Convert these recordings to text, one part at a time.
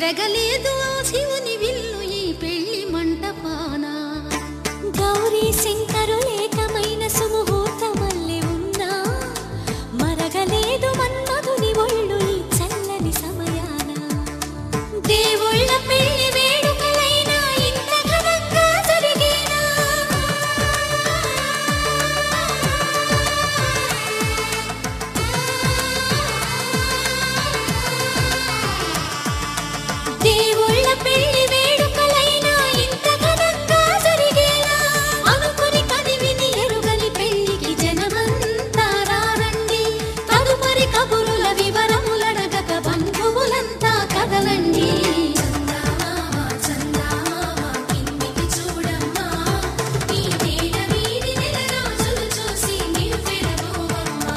చెరగలేదు శివుని విల్లు ఈ పెళ్లి మంటపాన గౌరీ శంకరు ఏకమైన సుముహూర్తమల్లె ఉన్నా మరగలేదు మన్మధుని ఒళ్ళు ఈ చల్లని సమయాన దేవుళ్ళ పెళ్లి వేడుకలైనా ఇంత ఘనంగా జరిగేనా దేవుళ్ళ పెళ్లి వేడుకలైనా ఇంత ఘనంగా జరిగేనా అనుకుని కదివిని ఎరుగని పెళ్లికి జనమంతా రారండి తదుపరి కబురుల వివరములడగక బంధువులంతా కదలండి కిందికి చూడమ్మా ఈ నేల వీధి నెల రోజులు చూసి నివ్వెరపోవమ్మా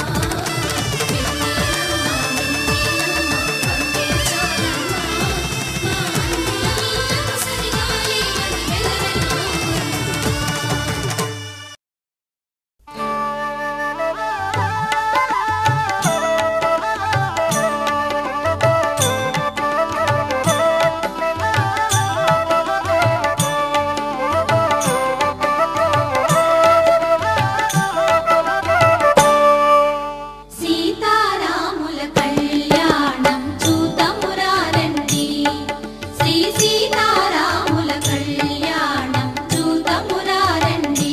సీతారాముల కళ్యాణం చూతమురారండి శ్రీ సీతారాముల కళ్యాణం చూతమురారండి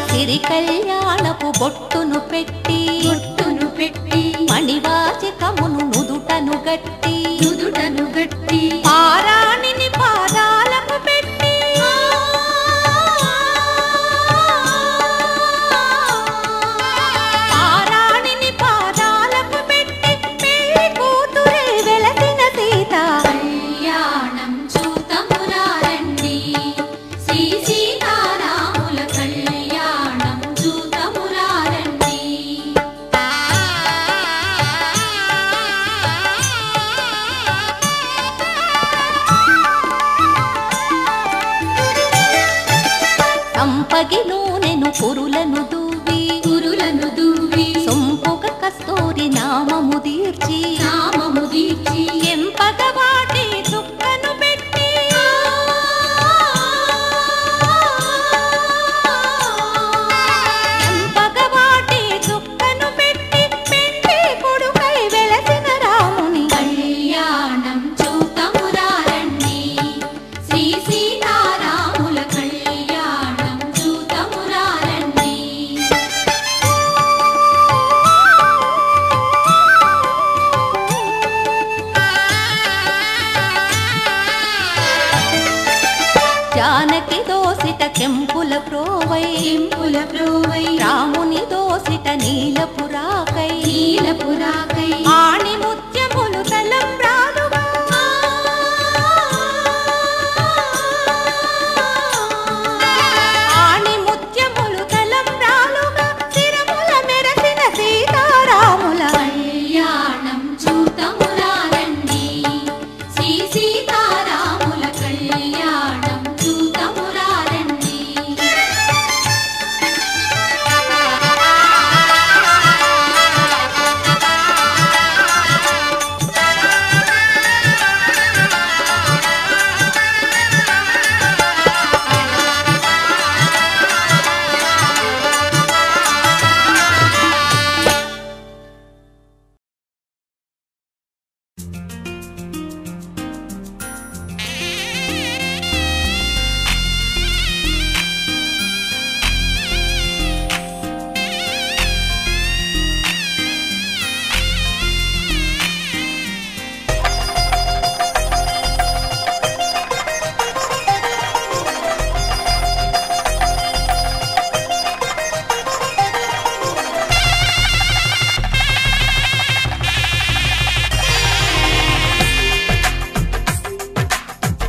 సిరి కళ్యాణపు బొట్టును పెట్టి మణివాచకమును నుదుటను గట్టి పారాణిని పాదాలకు పెట్టి పారాణిని పాదాలకు పెట్టి పెళ్లి కూతురే వెలసిన సీత కళ్యాణం చూతమురారండి శ్రీ సీతారాముల కళ్యాణం చూతమురారండి సంపగి నూనెను కురులను దూవి సొంపుగ కస్తూరి నామము దీర్చి ఎంపగ వాటి చుక్కను పెట్టి ఎంపగ వాటి చుక్కను పెట్టి పెళ్లి కొడుకై వెలసిన రాముని కళ్యాణం చూతమురారండి శ్రీ సీతారాముల కళ్యాణం చూతమురారండి జానకి దోసిట కెంపుల ప్రోవై రాముని దోసిట నీలపురాకై ఆణి ముత్యములు తలంబ్రాలుగా ఆణి ముత్యములు తలంబ్రాలుగా శిరముల మెరసిన సీతారాముల కళ్యాణం చూతమురారండి శ్రీ సీతారాముల కళ్యాణం చూతమురారండి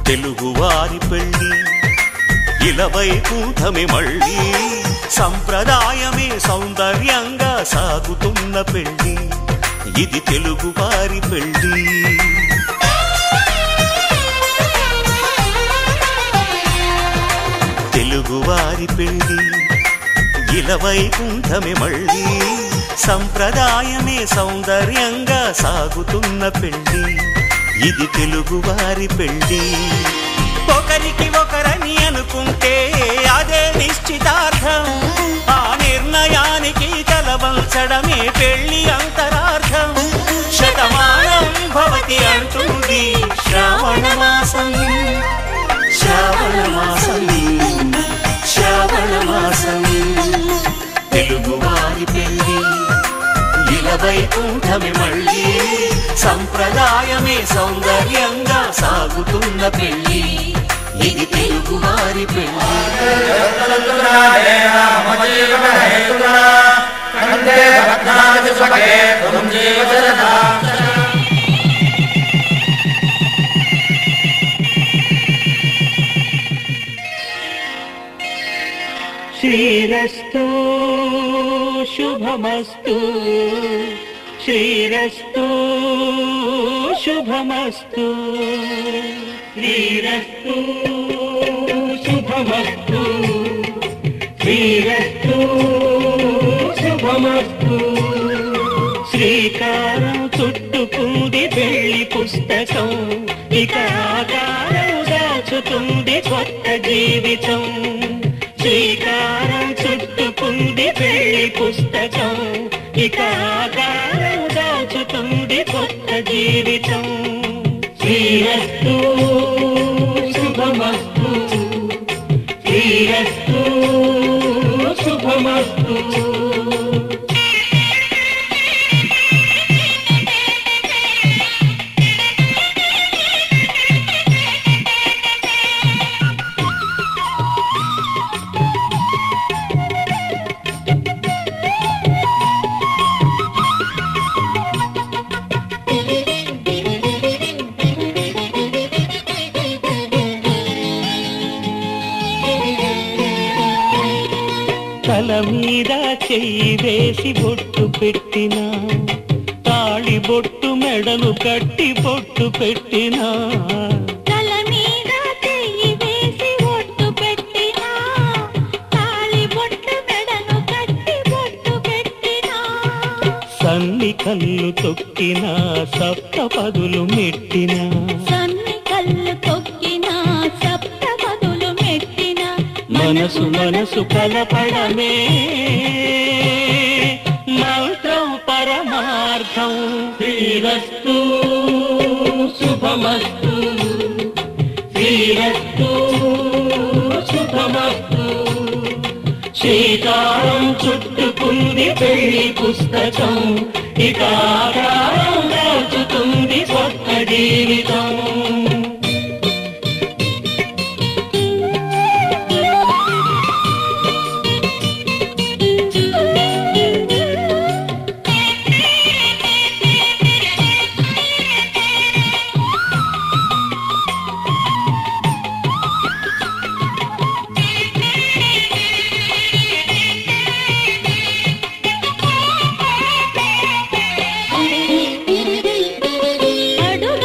తెలుగువారి పెళ్లి ఇలవైకుంఠమే మళ్ళీ సంప్రదాయమే సౌందర్యంగా సాగుతున్న పెళ్లి ఇది తెలుగువారి పెళ్లి తెలుగువారి పెళ్లి ఇలవైకుంఠమే మళ్ళీ సంప్రదాయమే సౌందర్యంగా సాగుతున్న పెళ్లి ఇది తెలుగువారి పెళ్లి ఒకరికి ఒకరని అనుకుంటే అదే నిశ్చితార్థం ఆ నిర్ణయానికి తలవంచడమే పెళ్లి అంతరార్థం శతమానం భవతి అంటుంది శ్రావణ మాసం శ్రావణ మాసం శ్రావణ మాసం తెలుగువారి పెళ్లి ఇలవైకుంఠమే మళ్ళీ సంప్రదాయమే సౌందర్యంగా సాగుతున్న పెళ్లి ఇది తెలుగువారి పెళ్లి శ్రీరస్తు శుభమస్తు శ్రీరస్తు శుభమస్తు శ్రీరస్తు శుభమస్తు శ్రీరస్తు శుభమస్తు శ్రీకారం చుట్టుకుంది పెళ్లి పుస్తకం ఇక ఆకారం దాచుతుంది కొత్త జీవితం శ్రీకారం చుట్టుకుంది పెళ్లి పుస్తకం ఇక ఆకారం దాచుతుంది కొత్త జీవితం శ్రీరస్తు శుభమస్తు శ్రీరస్తు శుభమస్తు తల మీద చెయ్యి వేసి బొట్టు పెట్టినా తాళి బొట్టు మెడను కట్టి బొట్టు పెట్టినా తల మీద చెయ్యి వేసి బొట్టు పెట్టినా తాళి బొట్టు మెడను కట్టి బొట్టు పెట్టినా సన్ని కళ్ళు తొక్కినా సప్త పదులు మెట్టినా సన్ని కళ్ళు తొక్కినా సప్త పదులు మెట్టినా మనసు మనసు కలపడమే మంత్రం పరమార్థం శ్రీరస్తు శుభమస్తు శ్రీరస్తు శుభమస్తు శ్రీకారం చుట్టుకుంది పెళ్లి పుస్తకం ఇక ఆకారం దాచుతుంది కొత్త జీవితం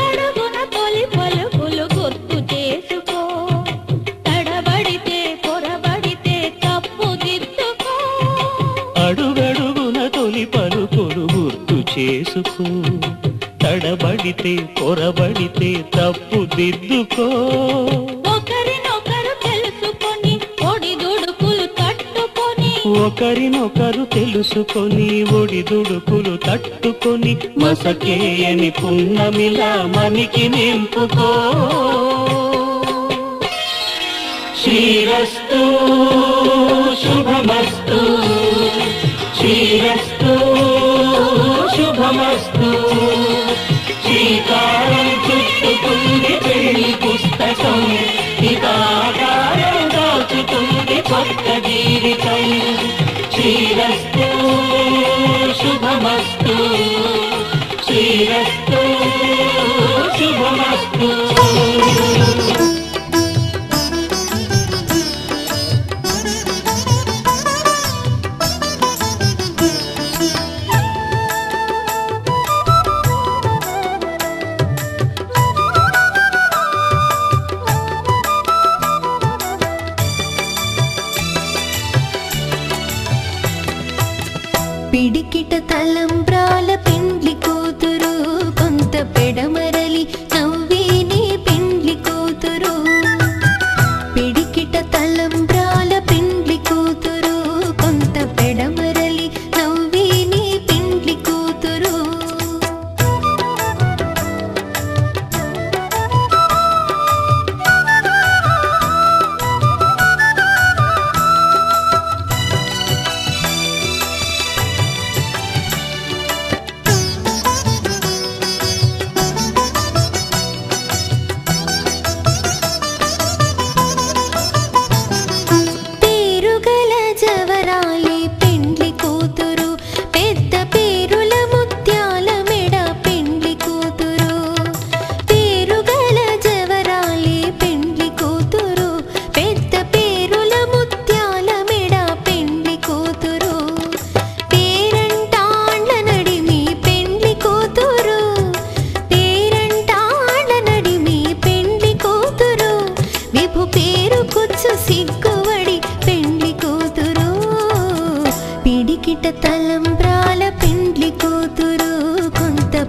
అడుగడుగున తొలి పలుకులు గుర్తు చేసుకో తడబడితే పొరబడితే తప్పు దిద్దుకో అడుగడుగున తొలి పలుకులు గుర్తు చేసుకో తడబడితే పొరబడితే తప్పు దిద్దుకో ఒకరినొకరు తెలుసుకొని ఒడిదుడుకులు తట్టుకొని ఒకరినొకరు తెలుసుకొని ఒడిదుడుకులు తట్టుకొని మసకేయని పున్నమిలా మనికి నింపుకో శ్రీరస్తు శుభమస్తు శ్రీరస్తు శుభమస్తు శ్రీకారం చుట్టుకుంది పెళ్లి పుస్తకం ఇక ఆకారం దాచుతుంది కొత్త జీవితం శ్రీరస్తు శుభమస్తు శ్రీరస్తు శుభమస్తు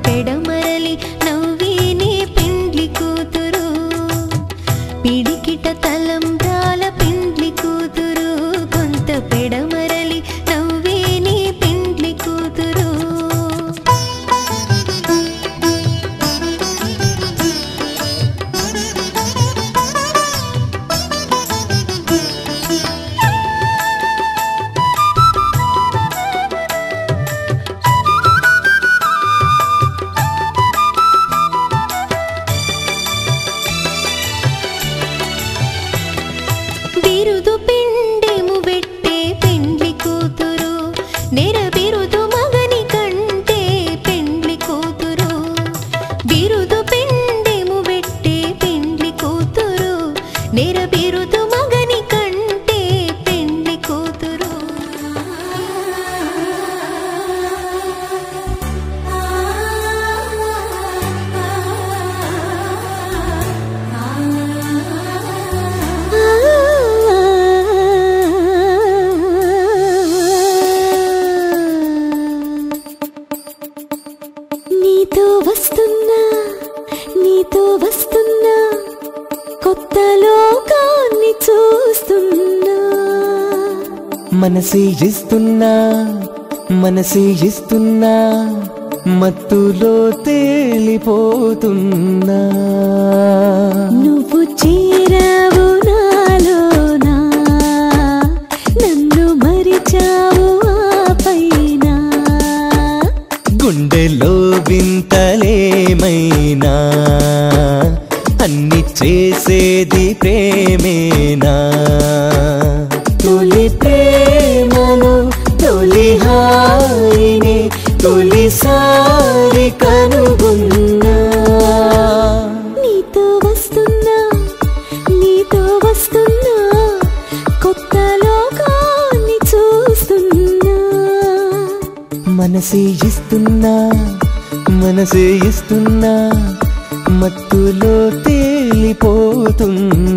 పెడమరలి నవ్వేనే పెండ్లి కూతురు పిడికిట తలంబ్రాల పెండ్లి కూతురు కొంత పెడమరలి నవ్వేనే పెండ్లి కూతురు బిరుదు పిండెము పెట్టే పెండ్లి కూతురు నెర బిరుదు మగని కంటే పెండ్లి కూతురు బిరుదు పిండెము పెట్టే పెండ్లి కూతురు నెర బిరుదు మగని కంటే పెండ్లి కూతురు నీతో వస్తున్నా కొత్త లోకాన్ని చూస్తున్నా మనసే ఇస్తున్నా మత్తులో తేలిపోతున్నా నువ్వు చేరావు నాలోనా నన్ను మరిచావు ఆపైన గుండెలో వింతలేమైనా అన్ని చేసేది ప్రేమేనా తొలి ప్రేమను తొలి హాయిని తొలిసారి కనుగొన్నా నీతో వస్తున్నా కొత్త లోకాన్ని చూస్తున్నా మనసే ఇస్తున్నా మత్తులో తేలిపోతున్నా